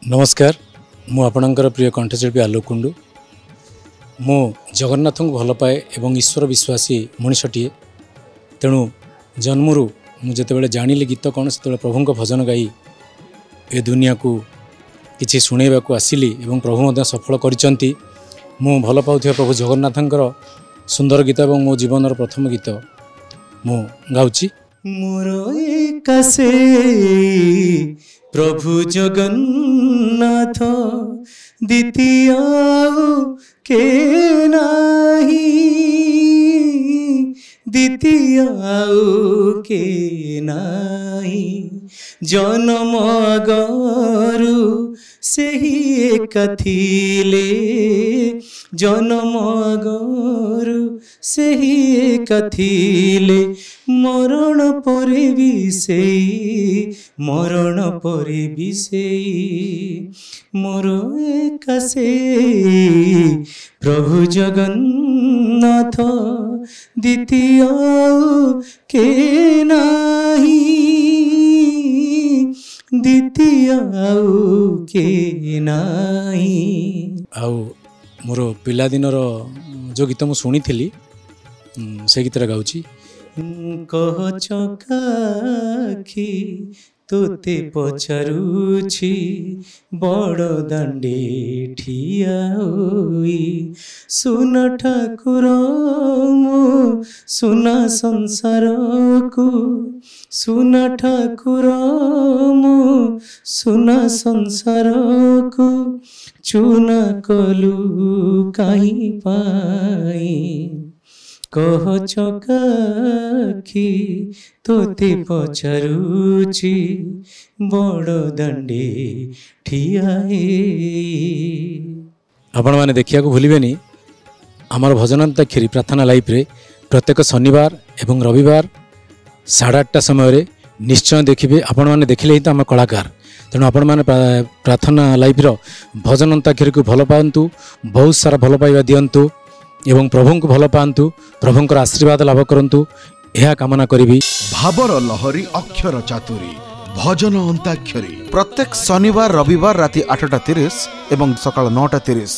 नमस्कार मु आपणकर प्रिय कंठशिल्पी आलोक कुंडू मु जगन्नाथ को भल पाए एवं ईश्वर विश्वासी मनीषटीए तेणु जन्मरू मुझे जानिली गीत कौन से प्रभु भजन गाई ए दुनिया को किसी शुणेबा को आसिली एवं प्रभु सफल करिसंती मु भल पाउथिबा प्रभु जगन्नाथंकर सुंदर गीत एवं मो जीवन प्रथम गीत मु गाउची मोर एकासे प्रभु जगन्नाथ द्वितीय के नाही द्वितीय के नाही जन्म गरु सेही एक थिले जन्म गरु सेही एक थिले मरण परे भी सेई मरण परे भी सेई मोर एकासे प्रभु जगन्नाथ द्वितीय के नाही द्वितीय के नाही। आउ मोर पिला दिनर जो गीत मु शुणी थी से गीत गाउची कह चकाखी तोते पचारुछि बड़ दांडे ठिया होई सुन ठाकुर मो सुना संसार को सुन ठाकुर मो सुना संसार को चुना कलु कहीं पाई कह चकाखी तोते पचारुछि बड़ दांडे ठिया आपण मैंने देखिया को भूलिबेनी आमर भजनांताक्षरी प्रार्थना लाइफ रे प्रत्येक शनिवार एवं रविवार 8:30 समय निश्चय देखिए आपण मैंने देखिले ही तो आम कलाकार तेणु आपण मैंने प्रार्थना लाइफ रो भजनांताक्षरी को भल पातु बहुत सारा भल पाइबा दिंतु एवं प्रभु को भल पातु प्रभुंकर आशीर्वाद लाभ करंतु यह कामना करी। भाबर लहरी अक्षर चातुरी भजन अंताक्षरी प्रत्येक शनिवार रविवार राति 8:30 एवं सकाळ 9:30।